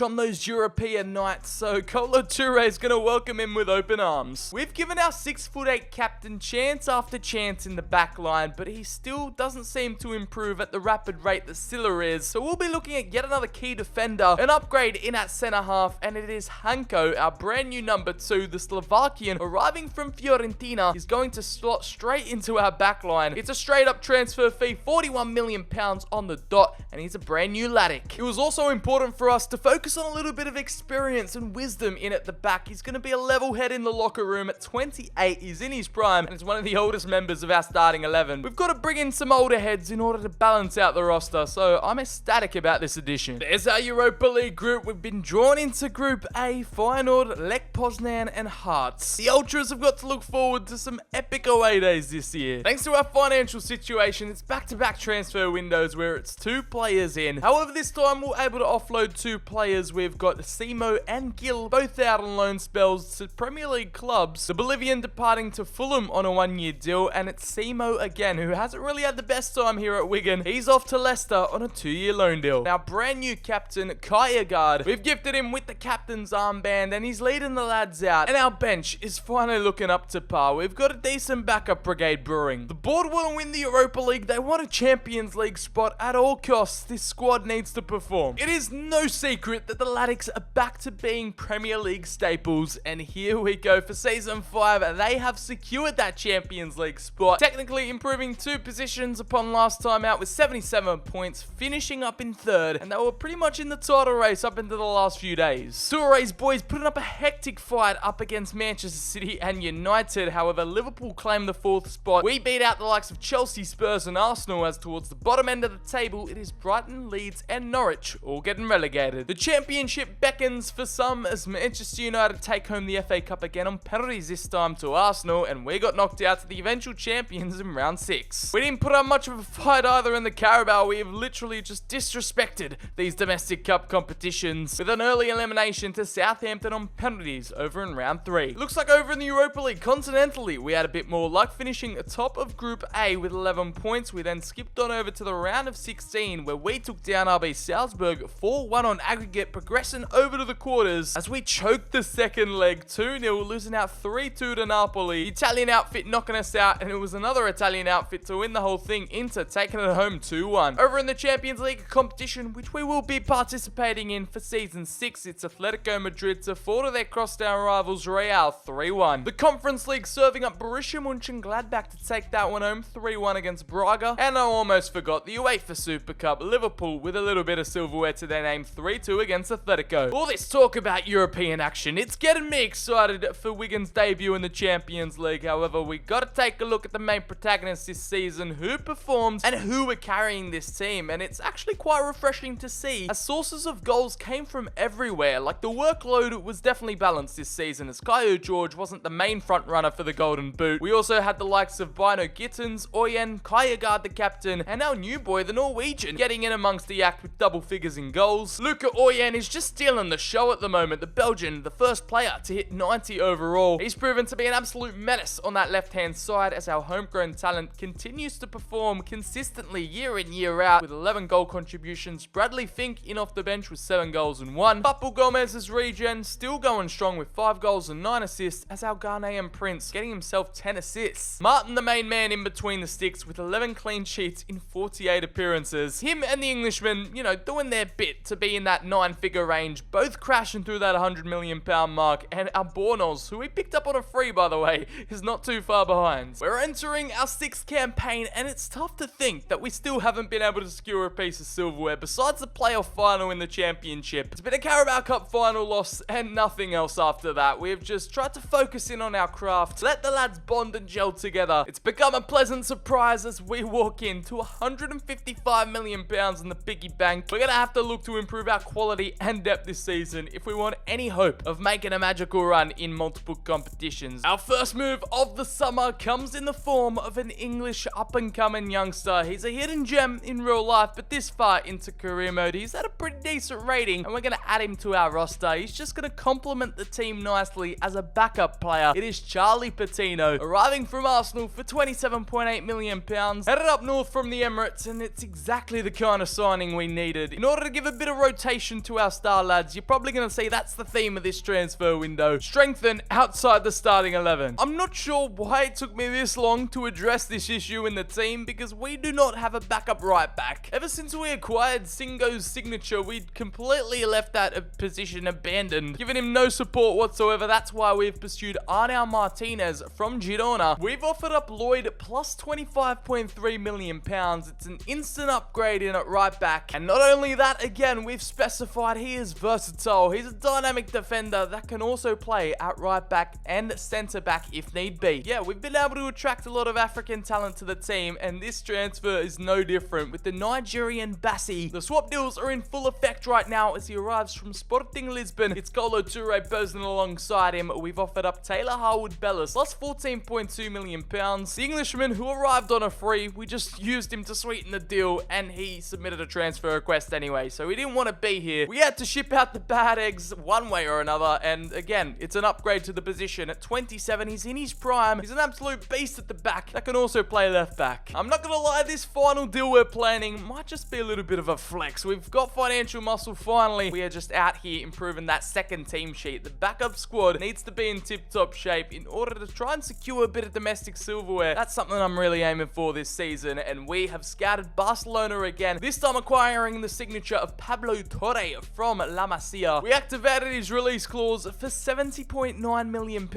on those European nights, so KOLO TOURÉ is going to welcome him with open arms. We've given our 6'8" captain chance after chance in the back line, but he still doesn't seem to improve at the rapid rate that Silla is, so we'll be looking at yet another key defender, an upgrade in at centre half, and it is Hanko, our brand new number 2, the Slovakian, arriving from Fiorentina, is going to slot straight into our back line. It's a straight up transfer fee, £41 million on the dot, and he's a brand new Latic. It was also important for us to focus on a little bit of experience and wisdom in at the back. He's going to be a level head in the locker room at 28. He's in his prime, and is one of the oldest members of our starting 11. We've got to bring in some older heads in order to balance out the roster, so I'm ecstatic about this addition. There's our Europa League group. We've been drawn into Group A, Feyenoord, Lech Poznan, and Hearts. The Ultras have got to look forward to some epic away days this year. Thanks to our financial situation, it's back-to-back transfer windows where it's 2 players in. However, this time we're able to offload 2 players. We've got Simo and Gil, both out on loan spells to Premier League clubs. The Bolivian departing to Fulham on a 1-year deal, and it's Simo again, who hasn't really had the best time here at Wigan. He's off to Leicester on a 2-year loan deal. Now, brand brand new captain, Kiergaard. We've gifted him with the captain's armband and he's leading the lads out. And our bench is finally looking up to par. We've got a decent backup brigade brewing. The board want to win the Europa League. They want a Champions League spot at all costs. This squad needs to perform. It is no secret that the Latics are back to being Premier League staples. And here we go for season 5. They have secured that Champions League spot, technically improving 2 positions upon last time out with 77 points, finishing up in 3rd, and they were pretty much in the title race up into the last few days. Touré's boys putting up a hectic fight up against Manchester City and United. However, Liverpool claimed the 4th spot. We beat out the likes of Chelsea, Spurs and Arsenal, as towards the bottom end of the table it is Brighton, Leeds and Norwich all getting relegated. The championship beckons for some as Manchester United take home the FA Cup again on penalties, this time to Arsenal, and we got knocked out to the eventual champions in round 6. We didn't put up much of a fight either in the Carabao. We have literally just disrespected these domestic cup competitions with an early elimination to Southampton on penalties over in round 3. Looks like over in the Europa League continentally we had a bit more luck, finishing atop of Group A with 11 points. We then skipped on over to the round of 16 where we took down RB Salzburg 4-1 on aggregate, progressing over to the quarters as we choked the second leg 2-0, losing out 3-2 to Napoli. Italian outfit knocking us out, and it was another Italian outfit to win the whole thing, Inter taking it home 2-1. Over in the Champions League competition, which we will be participating in for season 6, it's Atletico Madrid to fall to their crosstown rivals Real 3-1. The Conference League serving up Borussia Mönchengladbach to take that one home 3-1 against Braga, and I almost forgot the UEFA Super Cup, Liverpool with a little bit of silverware to their name 3-2 against Atletico. All this talk about European action, it's getting me excited for Wigan's debut in the Champions League. However, we gotta take a look at the main protagonists this season, who performed and who were carrying this team, and it's actually quite refreshing to see as sources of goals came from everywhere. Like, the workload was definitely balanced this season as Kyo George wasn't the main front runner for the Golden Boot. We also had the likes of Bino Gittens, Oyen, Kiergaard the captain, and our new boy the Norwegian getting in amongst the act with double figures in goals. Luca Oyen is just stealing the show at the moment. The Belgian, the first player to hit 90 overall. He's proven to be an absolute menace on that left-hand side as our homegrown talent continues to perform consistently year in, year out with 11 goal contributions. Bradley Fink in off the bench with 7 goals and 1. Papu Gomez's regen still going strong with 5 goals and 9 assists as our Ghanaian prince getting himself 10 assists. Martin, the main man in between the sticks with 11 clean sheets in 48 appearances. Him and the Englishman, you know, doing their bit to be in that 9-figure range, both crashing through that £100 million mark, and our Bornos, who we picked up on a free by the way, is not too far behind. We're entering our 6th campaign and it's tough to think that we still haven't been able to secure a piece of silverware besides the playoff final in the championship. It's been a Carabao Cup final loss and nothing else after that. We've just tried to focus in on our craft, let the lads bond and gel together. It's become a pleasant surprise as we walk into £155 million in the piggy bank. We're gonna have to look to improve our quality and depth this season if we want any hope of making a magical run in multiple competitions. Our first move of the summer comes in the form of an English up-and-coming youngster. He's a hidden gem in real life, but this far into career mode, he's at a pretty decent rating, and we're going to add him to our roster. He's just going to complement the team nicely as a backup player. It is Charlie Patino, arriving from Arsenal for £27.8 million, headed up north from the Emirates, and it's exactly the kind of signing we needed. In order to give a bit of rotation to our star lads, you're probably going to see that's the theme of this transfer window. Strengthen outside the starting 11. I'm not sure why it took me this long to address this issue in the team, because we do not have a backup right back. Ever since we acquired Singo's signature, we'd completely left that position abandoned, giving him no support whatsoever. That's why we've pursued Arnau Martinez from Girona. We've offered up Lloyd plus £25.3 million. It's an instant upgrade in at right back. And not only that, again, we've specified he is versatile. He's a dynamic defender that can also play at right back and centre back if need be. Yeah, we've been able to attract a lot of African talent to the team, and this transfer is no different with the Nigerian Bassi. The swap deals are in full effect right now as he arrives from Sporting Lisbon. It's KOLO Touré posing alongside him. We've offered up Taylor Harwood-Bellis plus £14.2 million. The Englishman who arrived on a free, we just used him to sweeten the deal, and he submitted a transfer request anyway, so he didn't want to be here. We had to ship out the bad eggs one way or another, and again, it's an upgrade to the position. At 27, he's in his prime. He's an absolute beast at the back that can also play left back. I'm not gonna lie, this final deal we're planning might just be a little bit of a flex. We've got financial muscle finally. We are just out here improving that second team sheet. The backup squad needs to be in tip-top shape in order to try and secure a bit of domestic silverware. That's something I'm really aiming for this season, and we have scouted Barcelona again, this time acquiring the signature of KOLO TOURÉ from La Masia. We activated his release clause for £70.9 million,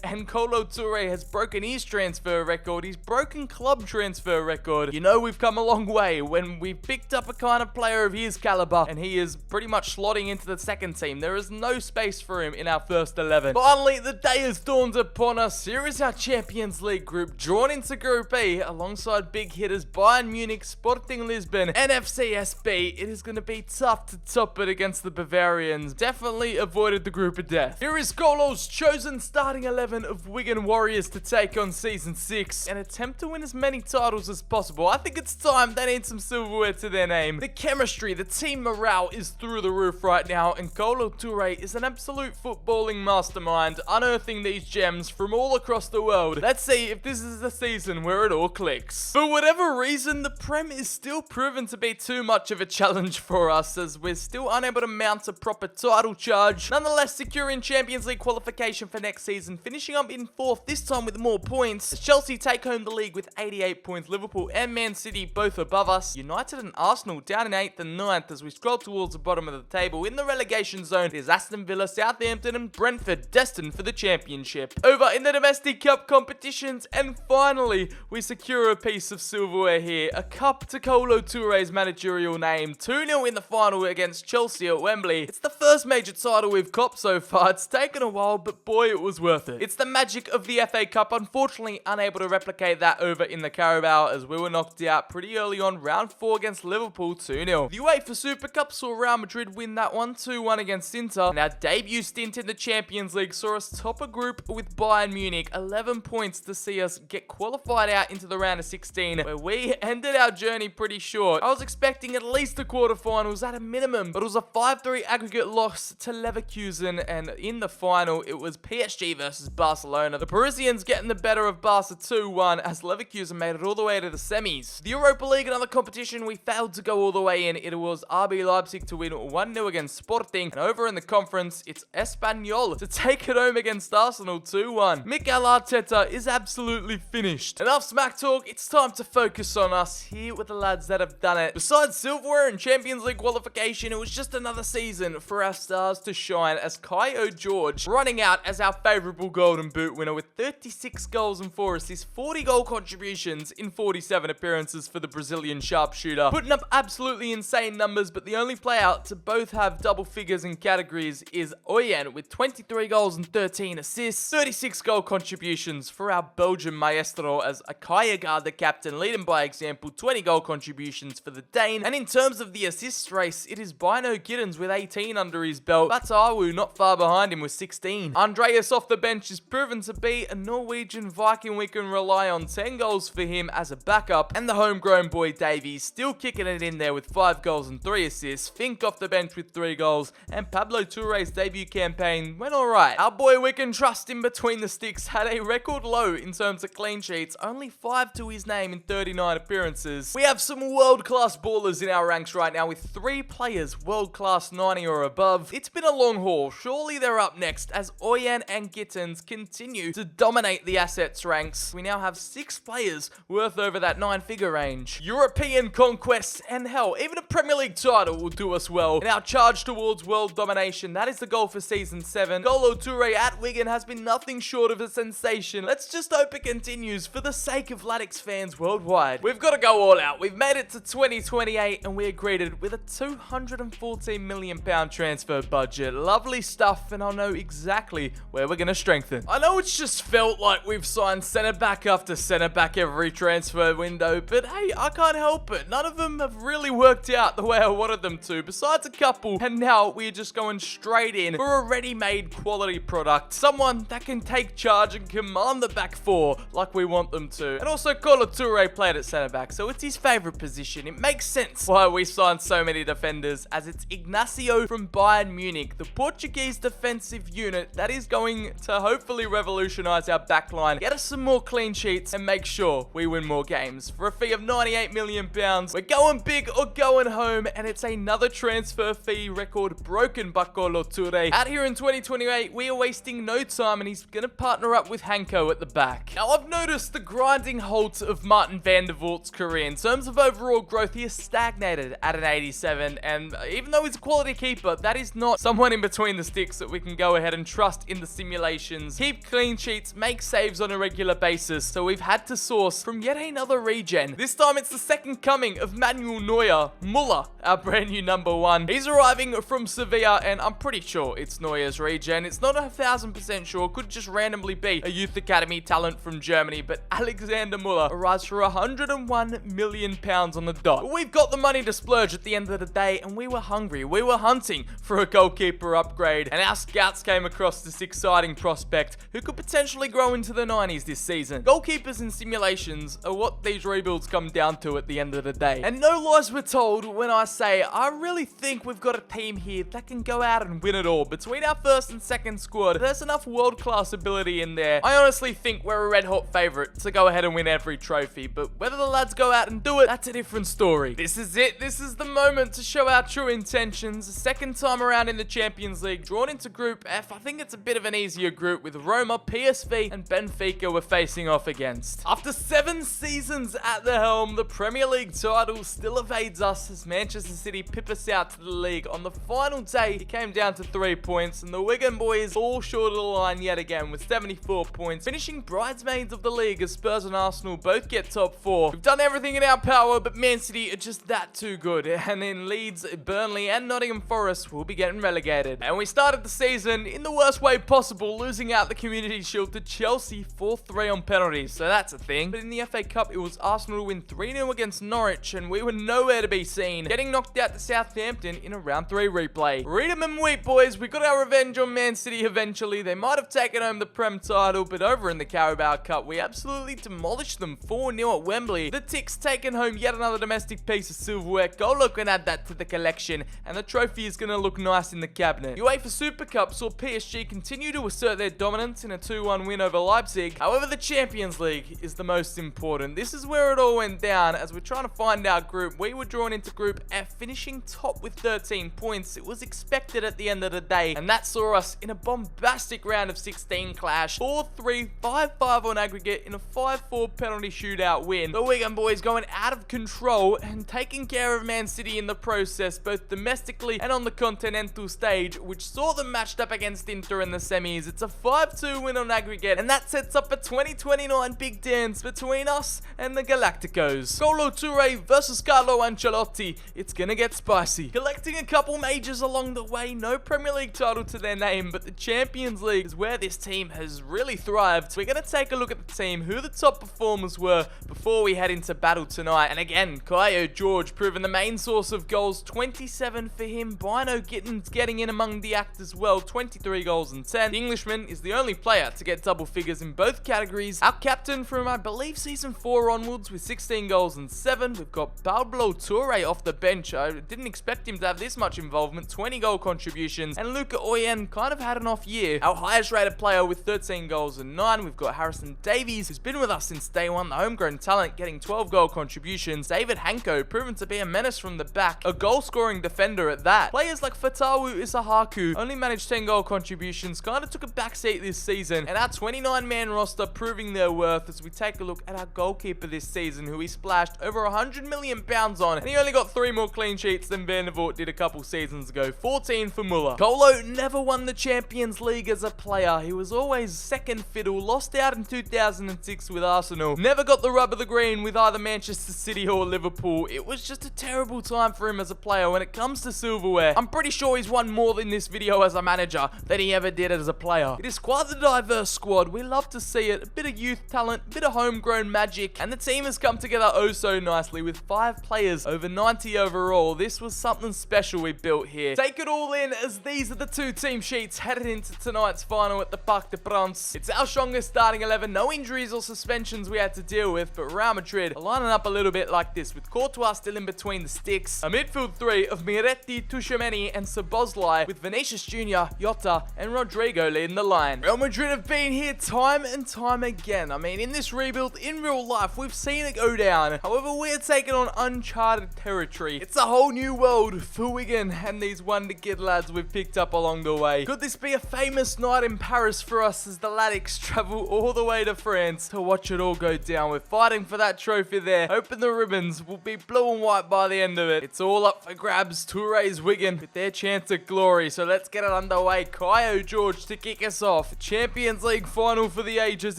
and KOLO TOURÉ has broken his transfer record. He's broken club transfer record. You know, we've come a long way when we've picked up a kind of player of his caliber, and he is pretty much slotting into the second team. There is no space for him in our first 11. Finally, the day has dawned upon us. Here is our Champions League group, drawn into Group E, alongside big hitters Bayern Munich, Sporting Lisbon, and FCSB. It is going to be tough to top it against the Bavarians. Definitely avoided the group of death. Here is KOLO's chosen starting 11 of Wigan Warriors to take on Season 6 and attempt to win as many titles as possible. I think it's time they need some silverware to their name. The chemistry, the team morale is through the roof right now, and KOLO TOURÉ is an absolute footballing mastermind, unearthing these gems from all across the world. Let's see if this is the season where it all clicks. For whatever reason, the Prem is still proven to be too much of a challenge for us, as we're still unable to mount a proper title charge. Nonetheless, securing Champions League qualification for next season, finishing up in 4th, this time with more points. Chelsea take home the league with 88 points. Liverpool and Man City both above us. United and Arsenal down in 8th and 9th as we scroll towards the bottom of the table. In the relegation zone, there's Aston Villa, Southampton and Brentford destined for the championship. Over in the domestic cup competitions, and finally, we secure a piece of silverware here. A cup to KOLO TOURÉ's managerial name. 2-0 in the final against Chelsea at Wembley. It's the first major title we've copped so far. It's taken a while, but boy, it was worth it. It's the magic of the FA Cup. Unfortunately, unable to replicate that over in the Carabao, as we were knocked out pretty early on round 4 against Liverpool 2-0. The UEFA Super Cup saw Real Madrid win that one 2-1 against Inter, and our debut stint in the Champions League saw us top a group with Bayern Munich, 11 points to see us get qualified out into the round of 16, where we ended our journey pretty short. I was expecting at least the quarterfinals at a minimum, but it was a 5-3 aggregate loss to Leverkusen, and in the final, it was PSG versus Barcelona. The Parisians getting the better of Barca 2-1 as Leverkusen made it all the way to the semis. The Europa League, another competition we failed to go all the way in. It was RB Leipzig to win 1-0 against Sporting, and over in the conference, it's Espanyol to take it home against Arsenal 2-1. Mikel Arteta is absolutely finished. Enough smack talk, it's time to focus on us here with the lads that have done it. Besides silverware and Champions League qualification, it was just another season for our stars to shine, as Kai George running out as our favourable Golden Boot winner with 36 goals and 4 assists, 40 goal contributions in 47 appearances for the Brazilian sharpshooter, putting up absolutely insane numbers. But the only player to both have double figures in categories is Oyen with 23 goals and 13 assists, 36 goal contributions for our Belgian maestro, as Akayaga, the captain, leading by example, 20 goal contributions for the Dane. And in terms of the assists race, it is Bino Giddens with 18 under his belt, Batawu not far behind him with 16. Andreas off the bench is proven to be a Norwegian Viking we can rely on, 10 goals for him as a backup, and the homegrown boy Davies still kicking it in there with 5 goals and 3 assists, Fink off the bench with 3 goals, and Pablo Touré's debut campaign went alright. Our boy we can trust in between the sticks had a record low in terms of clean sheets, only 5 to his name in 39 appearances. We have some world-class ballers in our ranks right now with 3 players world-class 90 or above. It's been a long haul, surely they're up next as Oyen and Gittens continue to dominate the assets ranks. We now have 6 players worth over that 9-figure range. European conquests, and hell, even a Premier League title will do us well. In our charge towards world domination, that is the goal for Season 7. KOLO TOURÉ at Wigan has been nothing short of a sensation. Let's just hope it continues for the sake of Latics fans worldwide. We've got to go all out. We've made it to 2028 and we are greeted with a £214 million transfer budget. Lovely stuff, and I'll know exactly where we're going to strengthen. I know it's just felt like we've signed centre back after centre back every transfer window, but hey, I can't help it. None of them have really worked out the way I wanted them to, besides a couple, and now we're just going straight in for a ready-made quality product. Someone that can take charge and command the back four like we want them to. And also, KOLO TOURÉ played at centre back, so it's his favourite position. It makes sense why we signed so many defenders, as it's Ignacio from Bayern Munich, the Portuguese defensive unit that is going to hopefully revolutionise our backline, get us some more clean sheets, and make sure we win more games. For a fee of £98 million, we're going big or going going home, and it's another transfer fee record broken by KOLO TOURÉ. Out here in 2028, we are wasting no time, and he's going to partner up with Hanko at the back. Now, I've noticed the grinding halt of Martin van der Vaart's career. In terms of overall growth, he has stagnated at an 87, and even though he's a quality keeper, that is not someone in between the sticks that we can go ahead and trust in the simulations. Keep clean sheets, make saves on a regular basis, so we've had to source from yet another regen. This time it's the second coming of Manuel Neuer, Muller, our brand new number 1. He's arriving from Sevilla, and I'm pretty sure it's Neuer's regen. It's not 1000% sure, could just randomly be a youth academy talent from Germany, but Alexander Muller arrives for £101 million on the dot. But we've got the money to splurge at the end of the day, and we were hungry. We were hunting for a goalkeeper upgrade, and our scouts came across this exciting prospect who could potentially grow into the 90s this season. Goalkeepers in simulations are what these rebuilds come down to at the end of the day. And no lies were told when I say I really think we've got a team here that can go out and win it all. Between our first and second squad, there's enough world-class ability in there. I honestly think we're a red-hot favourite to go ahead and win every trophy, but whether the lads go out and do it, that's a different story. This is it. This is the moment to show our true intentions. The second time around in the Champions League, drawn into Group F. I think it's a bit of an easier group with Roma, PSV, and Benfica we're facing off against. After 7 seasons at the helm, the Premier League title still evades us as Manchester City pip us out to the league. On the final day, it came down to 3 points, and the Wigan boys all short of the line yet again with 74 points, finishing bridesmaids of the league as Spurs and Arsenal both get top 4. We've done everything in our power, but Man City are just that too good, and in Leeds, Burnley, and Nottingham Forest will be getting relegated. And we started the season in the worst way possible, losing out the Community Shield to Chelsea 4-3 on penalties, so that's a thing. But in the FA Cup, it was Arsenal to win 3-0 against Norwich, and we were nowhere to be seen, getting knocked out to Southampton in a round 3 replay. Read 'em and weep, boys. We got our revenge on Man City eventually. They might have taken home the Prem title, but over in the Carabao Cup, we absolutely demolished them 4-0 at Wembley. The Ticks taking home yet another domestic piece of silverware. KOLO can add that to the collection, and the trophy is going to look nice in the cabinet. UEFA Super Cup saw PSG continue to assert their dominance in a 2-1 win over Leipzig. However, the Champions League is the most important. This is where it all went down as we're trying to find our group. We were drawn into Group F, finishing top with 13 points. It was expected at the end of the day, and that saw us in a bombastic round of 16 clash. 4-3, 5-5 on aggregate in a 5-4 penalty shootout win. The Wigan boys going out of control and taking care of Man City in the process, both domestically and on the continental stage, which saw them matched up against Inter in the semis. It's a 5-2 win on aggregate, and that sets up a 2029 big dance between us and the Galacticos. KOLO TOURÉ versus Carlo Ancelotti. It's gonna get spicy. Collecting a couple majors along the way, no Premier League title to their name, but the Champions League is where this team has really thrived. We're gonna take a look at the team, who the top performers were before we head into battle tonight. And again, Kaio George proving the main source of goals, 27 for him. Bino Gittins getting in among the act as well, 23 goals and 10. The Englishman is the only player to get double figures in both categories. Our captain from, I believe, season 4 onwards with 16 goals and 7. We've got KOLO TOURÉ off the bench. I didn't expect him to have this much involvement, 20 goal contributions. And Luca Oyen kind of had an off year. Our highest rated player with 13 goals and 9. We've got Harrison Davies, who's been with us since day one, the homegrown talent, getting 12 goal contributions. David Hanko, proven to be a menace from the back, a goal-scoring defender at that. Players like Fatawu Isahaku only managed 10 goal contributions, kind of took a backseat this season, and our 29-man roster proving their worth as we take a look at our goalkeeper this season, who he splashed over £100 million on, and he only got 3 more clean sheets than Van der Vaart did a couple seasons ago, 14 for Muller. KOLO never won the Champions League as a player. He was always second fiddle, lost out in 2006 with Arsenal, never got the rub of the green with either Manchester City or Liverpool. It was just a terrible time for him as a player when it comes to silverware. I'm pretty sure he's won more in this video as a manager than he ever did as a player. It is quite the diverse squad. We love to see it. A bit of youth talent, a bit of homegrown magic, and the team has come together oh so nicely with 5 players over 90 overall. This was something special we built here. Take it all in as these are the 2 team sheets headed into tonight's final at the Parc des Princes. It's our strongest starting 11. No injuries or suspensions we had to deal with, but Real Madrid are lining up a little bit like this, with Courtois still in between the sticks. A midfield 3 of Miretti, Tchouaméni, and Szoboszlai, with Vinicius Jr., Jota, and Rodrigo leading the line. Real Madrid have been here time and time again. I mean, in this rebuild, in real life, we've seen it go down. However, we're taking on uncharted territory. It's a whole new world for Wigan and these wonder kid lads we've picked up along the way. Could this be a famous night in Paris for us as the Latics travel all the way to France to watch it all go down? We're fighting for that trophy there, hoping the ribbons will be blue and white by the end of it. It's all up for grabs. Touré's Wigan with their chance at glory, so let's get it underway. KO George to kick us off. The Champions League final for the ages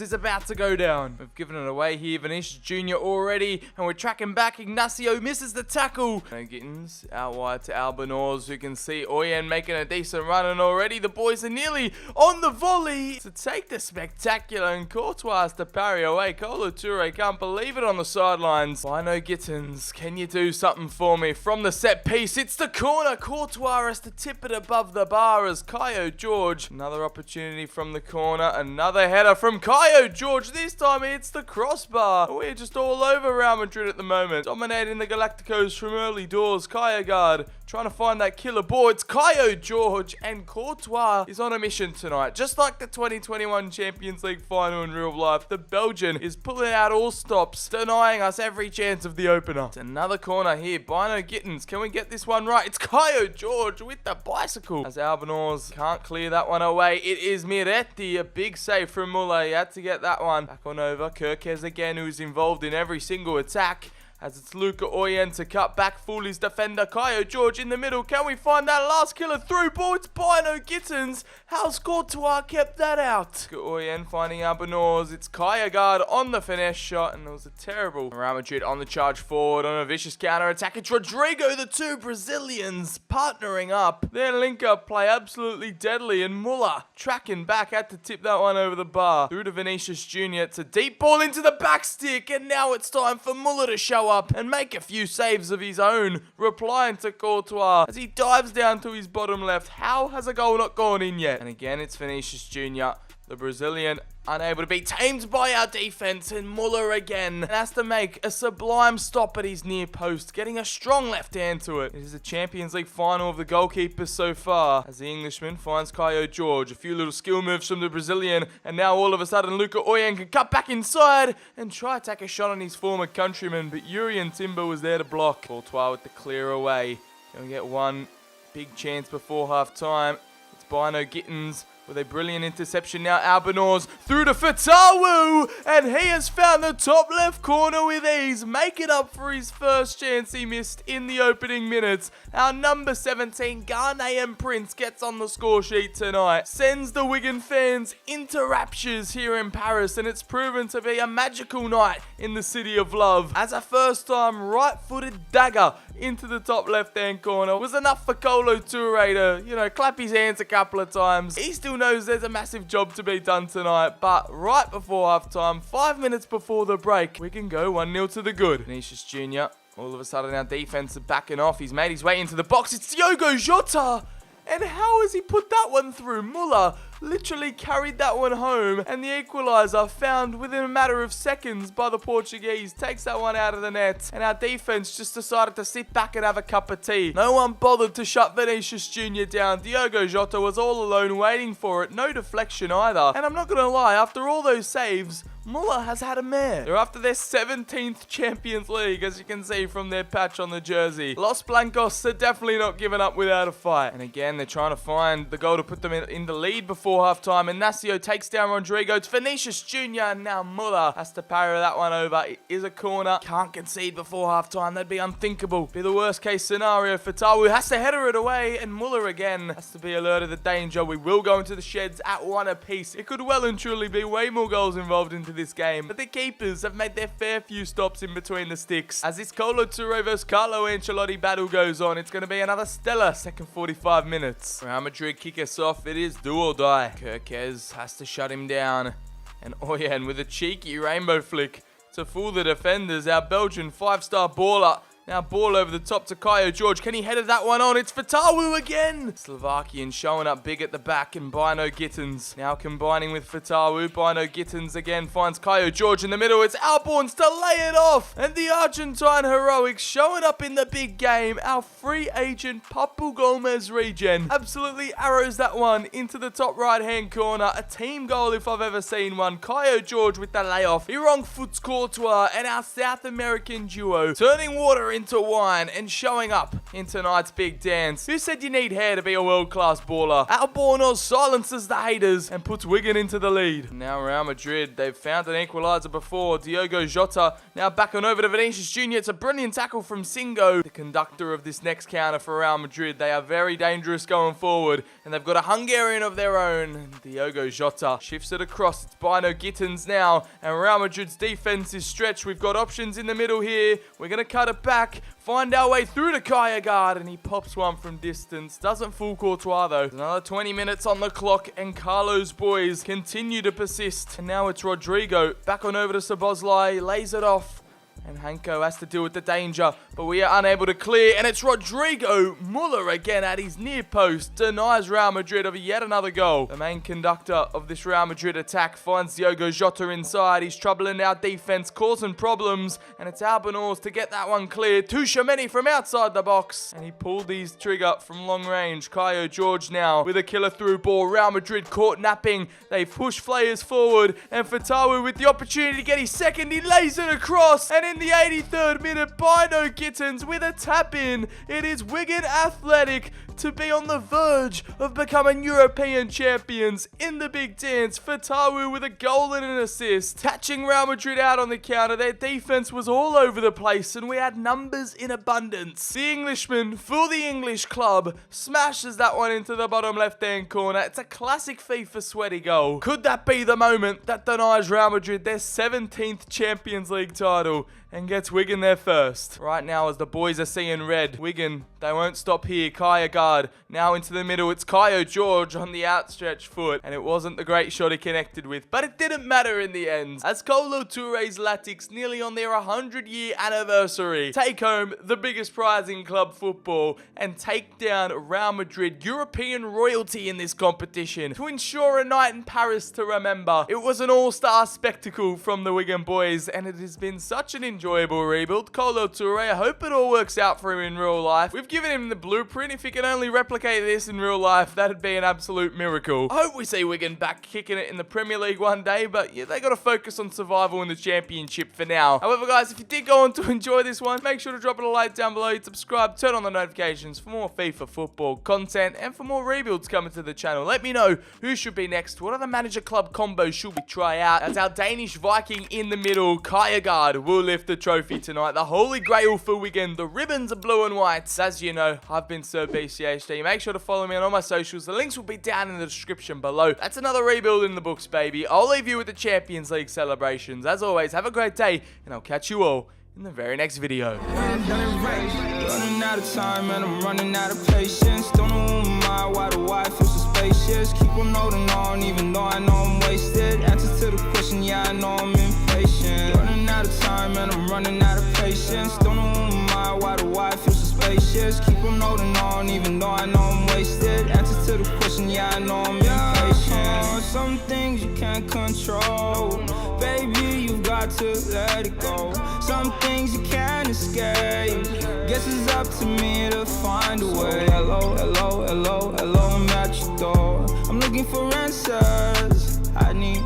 is about to go down. We've given it away here. Vinicius Jr. already, and we're tracking back. Ignacio misses the tackle. Gittins out wide to Albanors, who can see Oyen making a decent run, and already the boys are nearly on the volley to take the spectacular, and Courtois has to parry away. KOLO TOURÉ can't believe it on the sidelines. Bino Gittins, can you do something for me? From the set piece, it's the corner. Courtois has to tip it above the bar as KO George. Another opportunity from the corner. Another header from KO George. This time it's the crossbar. We're just all over Real Madrid at the moment. Dominating the Galacticos from early doors. Kjaergaard trying to find that killer ball. It's KO George, and Courtois is on a mission tonight. Just like the 2021 Champions League final in real life, the Belgian is pulling out all stops, denying us every chance of the opener. It's another corner here. Bino Gittins, can we get this one right? It's KO George with the bicycle. As Albanors can't clear that one away. It is Miretti, a big save from Muller. He had to get that one back on over. Kirkes again, who's involved in every single attack. As it's Luca Oyen to cut back, fool his defender. KO George in the middle. Can we find that last killer through ball? It's Bino Gittins. How's Courtois kept that out? Oyen finding Albanors. It's Kjaergaard on the finesse shot, and it was a terrible Real Madrid on the charge forward on a vicious counter attack. It's Rodrigo, the two Brazilians partnering up. Their link-up play absolutely deadly, and Muller tracking back, had to tip that one over the bar. Through to Vinicius Jr. It's a deep ball into the back stick, and now it's time for Muller to show up and make a few saves of his own, replying to Courtois as he dives down to his bottom left. How has a goal not gone in yet? And again, it's Vinicius Jr., the Brazilian, unable to be tamed by our defense, and Muller again has to make a sublime stop at his near post, getting a strong left hand to it. It is the Champions League final of the goalkeepers so far, as the Englishman finds KO George. A few little skill moves from the Brazilian, and now all of a sudden Luca Oyen can cut back inside and try to take a shot on his former countryman, but Jurrien Timber was there to block. Courtois with the clear away. Can we get one big chance before half time? It's Bino Gittins with a brilliant interception. Now Albanors through to Fatawu, and he has found the top left corner with ease, making up for his first chance he missed in the opening minutes. Our number 17 Ghanaian Prince gets on the score sheet tonight, sends the Wigan fans into raptures here in Paris, and it's proven to be a magical night in the city of love, as a first time right-footed dagger into the top left-hand corner was enough for KOLO TOURÉ to, clap his hands a couple of times. He still knows there's a massive job to be done tonight, but right before half-time, 5 minutes before the break, we can go 1-0 to the good. Vinicius Jr., all of a sudden our defense is backing off. He's made his way into the box. It's Diogo Jota! And how has he put that one through? Muller literally carried that one home, and the equaliser found within a matter of seconds by the Portuguese takes that one out of the net, and our defense just decided to sit back and have a cup of tea. No one bothered to shut Vinicius Jr. down. Diogo Jota was all alone waiting for it. No deflection either. And I'm not going to lie, after all those saves, Muller has had a mare. They're after their 17th Champions League, as you can see from their patch on the jersey. Los Blancos are definitely not giving up without a fight. And again, they're trying to find the goal to put them in the lead before half-time. Ignacio takes down Rodrigo. It's Vinicius Jr. and now Muller has to parry that one over. It is a corner. Can't concede before half-time. That'd be unthinkable. Be the worst-case scenario. Fatawu has to header it away, and Muller again has to be alerted of the danger. We will go into the sheds at one apiece. It could well and truly be way more goals involved into this game, but the keepers have made their fair few stops in between the sticks. As this KOLO TOURÉ vs Carlo Ancelotti battle goes on, it's going to be another stellar second 45 minutes. Real Madrid kick us off. It is do or die. Kirkes has to shut him down, and Oyen with a cheeky rainbow flick to fool the defenders. Our Belgian 5-star baller Now ball over the top to KO George. Can he header that one on? It's Fatawu again. Slovakian showing up big at the back, and Bino Gittins now combining with Fatawu. Bino Gittins again finds KO George in the middle. It's Alborns to lay it off. And the Argentine heroics showing up in the big game. Our free agent Papu Gomez regen absolutely arrows that one into the top right hand corner. A team goal if I've ever seen one. KO George with the layoff. He wrong foots Courtois, and our South American duo turning water into wine and showing up in tonight's big dance. Who said you need hair to be a world-class baller? Albornoz silences the haters and puts Wigan into the lead. Now Real Madrid, they've found an equaliser before. Diogo Jota now back on over to Vinicius Jr. It's a brilliant tackle from Singo, the conductor of this next counter for Real Madrid. They are very dangerous going forward, and they've got a Hungarian of their own. Diogo Jota shifts it across. It's Bino Gittins now, and Real Madrid's defense is stretched. We've got options in the middle here. We're going to cut it back, find our way through to Kjaergaard, and he pops one from distance. Doesn't fool Courtois though. Another 20 minutes on the clock, and Carlo's boys continue to persist. And now it's Rodrigo back on over to Szoboszlai, lays it off. And Hanko has to deal with the danger, but we are unable to clear. And it's Rodrigo Muller again at his near post. Denies Real Madrid of yet another goal. The main conductor of this Real Madrid attack finds Diogo Jota inside. He's troubling our defense, causing problems. And it's Albornoz to get that one cleared. To Tchouameni from outside the box. And he pulled his trigger from long range. Caio Jorge now with a killer through ball. Real Madrid caught napping. They push players forward. And Fatawu with the opportunity to get his second. He lays it across. And in the 83rd minute, Bino Gittins with a tap in. It is Wigan Athletic to be on the verge of becoming European champions in the big dance. Fatawu with a goal and an assist, catching Real Madrid out on the counter. Their defense was all over the place, and we had numbers in abundance. The Englishman for the English club smashes that one into the bottom left-hand corner. It's a classic FIFA sweaty goal. Could that be the moment that denies Real Madrid their 17th Champions League title and gets Wigan there first? Right now, as the boys are seeing red, Wigan, they won't stop here. Kjaergaard now into the middle. It's Caio Jorge on the outstretched foot, and it wasn't the great shot he connected with, but it didn't matter in the end, as KOLO TOURÉ's Latics, nearly on their 100-year anniversary, take home the biggest prize in club football and take down Real Madrid, European royalty in this competition, to ensure a night in Paris to remember. It was an all-star spectacle from the Wigan boys, and it has been such an enjoyable rebuild. KOLO TOURÉ, I hope it all works out for him in real life. We've given him the blueprint. If he can only replicate this in real life, that'd be an absolute miracle. I hope we see Wigan back kicking it in the Premier League one day, but yeah, they got to focus on survival in the Championship for now. However, guys, if you did go on to enjoy this one, make sure to drop it a like down below, subscribe, turn on the notifications for more FIFA football content and for more rebuilds coming to the channel. Let me know who should be next. What other manager club combos should we try out? As our Danish Viking in the middle, Kjaergaard will lift the trophy tonight. The holy grail for Wigan. The ribbons are blue and white. As you know, I've been Sir BCHD. Make sure to follow me on all my socials. The links will be down in the description below. That's another rebuild in the books, baby. I'll leave you with the Champions League celebrations. As always, have a great day, and I'll catch you all in the very next video. Running out of time and I'm running out of patience. Don't know who am I, why do I feel suspicious? Keep on holding on even though I know I'm wasted. Answers to the question, yeah, I know I'm impatient. Running out of time and I'm running out of patience. Don't know who am I, why do I feel suspicious? Keep on holding on even though I know I'm wasted. Answers to the question, yeah, I know I'm impatient. Some things you can't control, baby, you've got to let it go. Some things you can't escape. Guess it's up to me to find a way. Hello, hello, hello, hello, I'm at your door. I'm looking for answers. I need